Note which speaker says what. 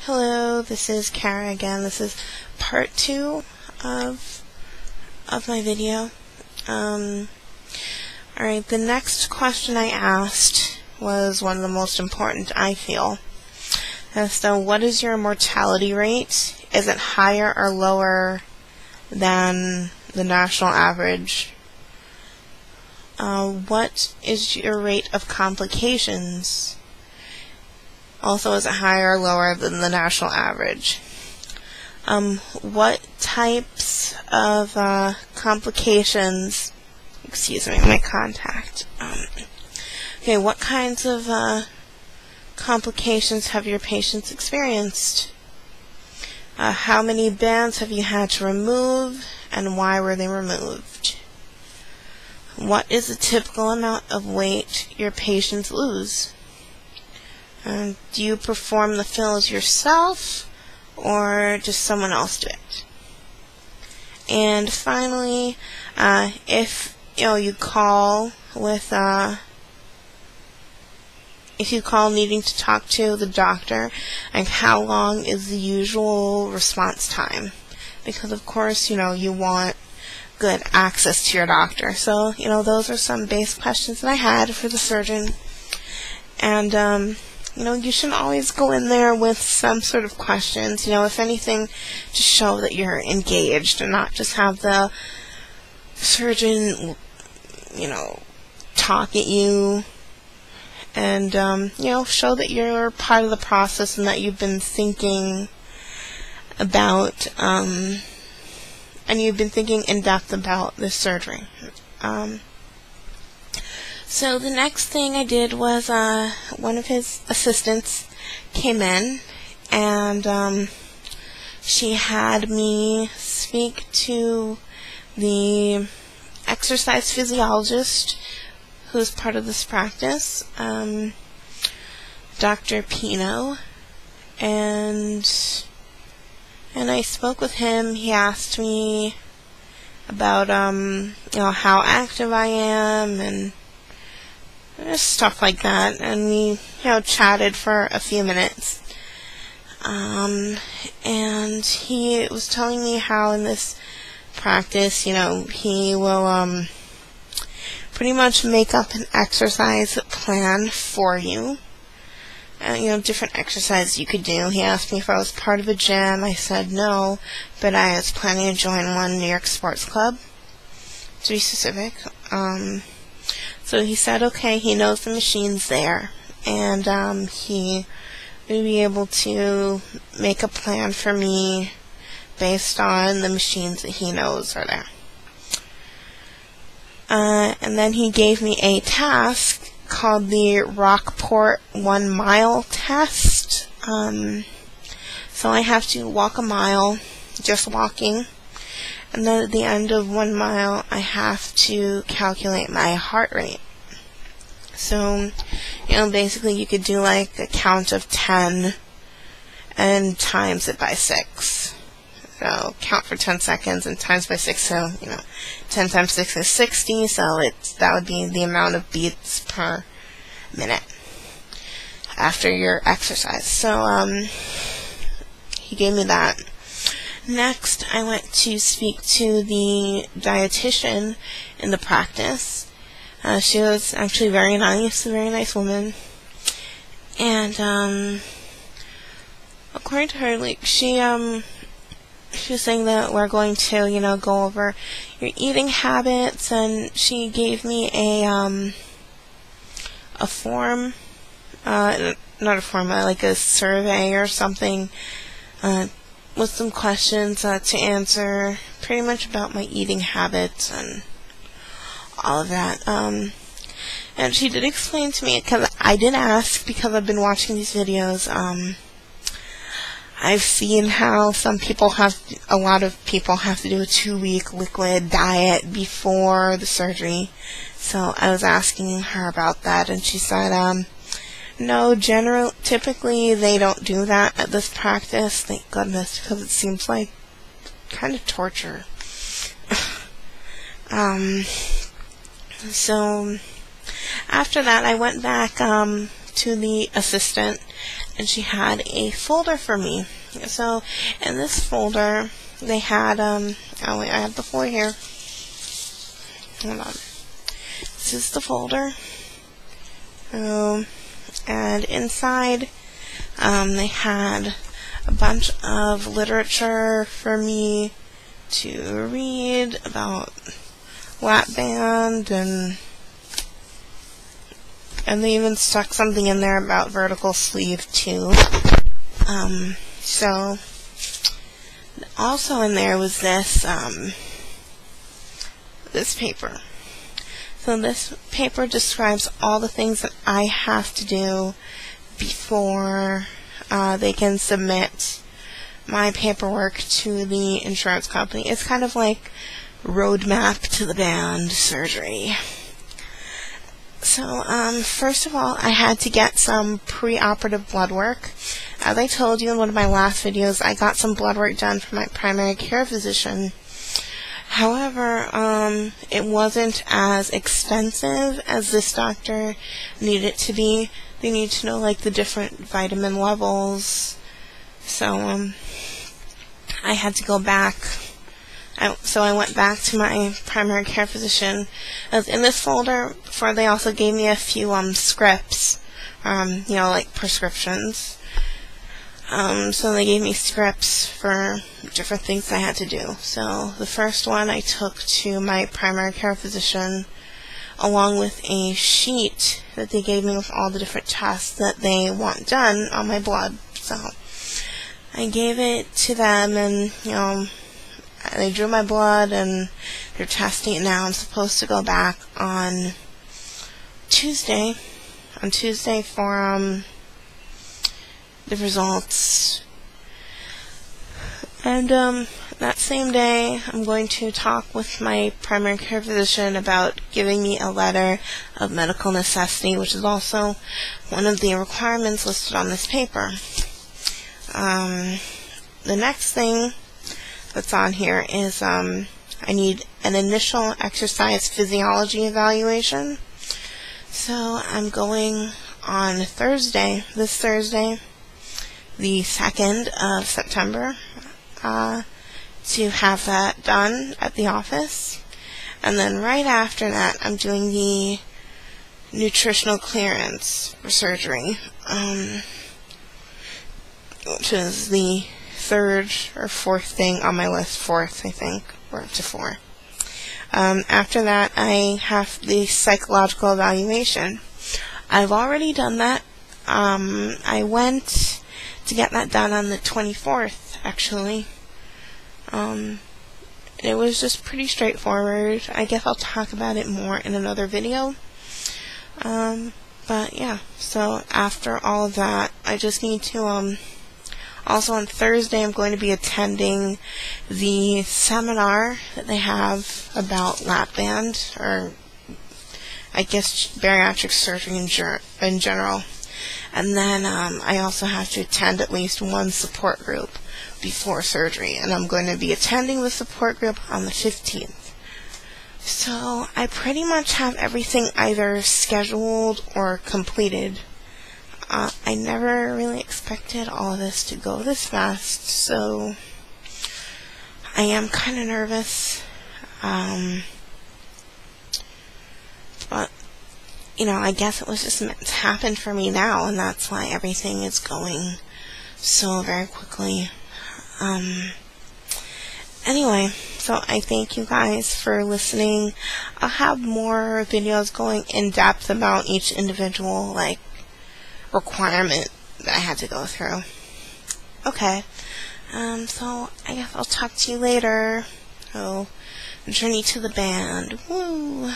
Speaker 1: Hello, this is Kara again. This is part 2 of my video. Alright, the next question I asked was one of the most important, I feel. So, what is your mortality rate? Is it higher or lower than the national average? What is your rate of complications? Also, is it higher or lower than the national average? What types of complications, excuse me, my contact. Okay, what kinds of complications have your patients experienced? How many bands have you had to remove, and why were they removed? What is the typical amount of weight your patients lose? Do you perform the fills yourself, or does someone else do it? And finally, if you call with if you call needing to talk to the doctor, like how long is the usual response time? Because of course, you want good access to your doctor. So, those are some base questions that I had for the surgeon. And you shouldn't always go in there with some sort of questions, if anything, to show that you're engaged and not just have the surgeon, talk at you and, show that you're part of the process and that you've been thinking about, and you've been thinking in depth about this surgery. So the next thing I did was one of his assistants came in, and she had me speak to the exercise physiologist who's part of this practice, Dr. Pino, and I spoke with him. He asked me about how active I am and stuff like that, and we chatted for a few minutes, and he was telling me how in this practice he will pretty much make up an exercise plan for you, different exercises you could do. He asked me if I was part of a gym. I said no, but I was planning to join one, New York Sports Club, to be specific. So he said, okay, he knows the machine's there, and he will be able to make a plan for me based on the machines that he knows are there. And then he gave me a task called the Rockport 1 mile test. So I have to walk a mile, just walking. And then at the end of 1 mile, I have to calculate my heart rate. So, basically you could do like a count of 10 and times it by 6. So, count for 10 seconds and times by 6. So, 10 times 6 is 60. So that would be the amount of beats per minute after your exercise. So, he gave me that. Next, I went to speak to the dietitian in the practice. She was actually very nice, a very nice woman. And, according to her, she was saying that we're going to, go over your eating habits, and she gave me a form, not a form, like a survey or something, with some questions to answer, pretty much about my eating habits and all of that. And she did explain to me, because I did ask, because I've been watching these videos, I've seen how a lot of people have to do a 2-week liquid diet before the surgery. So I was asking her about that, and she said, no, typically they don't do that at this practice, thank goodness, because it seems like kind of torture. So after that, I went back to the assistant, and she had a folder for me. So in this folder, they had, oh wait, I have the folder here. Hold on. This is the folder. And inside, they had a bunch of literature for me to read about lap band, and they even stuck something in there about vertical sleeve too. So also in there was this this paper. So this paper describes all the things that I have to do before they can submit my paperwork to the insurance company. It's kind of like roadmap to the band surgery. So, first of all, I had to get some pre-operative blood work. As I told you in one of my last videos, I got some blood work done from my primary care physician. However, it wasn't as expensive as this doctor needed it to be. They need to know, like, the different vitamin levels. So, I had to go back. So I went back to my primary care physician. As in this folder, before, they also gave me a few scripts, like prescriptions. So they gave me scripts for different things I had to do. So the first one I took to my primary care physician, along with a sheet that they gave me with all the different tests that they want done on my blood. So I gave it to them, and they drew my blood, and they're testing it now. I'm supposed to go back on Tuesday for the results. And that same day, I'm going to talk with my primary care physician about giving me a letter of medical necessity, which is also one of the requirements listed on this paper. The next thing that's on here is I need an initial exercise physiology evaluation. So I'm going on Thursday, this Thursday, the 2nd of September, to have that done at the office. And then right after that, I'm doing the nutritional clearance for surgery, which is the third or fourth thing on my list. Fourth, I think. We're up to 4. After that, I have the psychological evaluation. I've already done that. I went to get that done on the 24th, actually. It was just pretty straightforward. I guess I'll talk about it more in another video. But yeah, so after all of that, I just need to, also on Thursday, I'm going to be attending the seminar that they have about lap band, or I guess bariatric surgery in general. And then I also have to attend at least one support group before surgery, and I'm going to be attending the support group on the 15th. So I pretty much have everything either scheduled or completed. I never really expected all of this to go this fast, so I am kind of nervous. But I guess it was just meant to happen for me now, and that's why everything is going so very quickly. Anyway, so I thank you guys for listening. I'll have more videos going in depth about each individual, requirement that I had to go through. Okay, so I guess I'll talk to you later. So, journey to the band. Woo!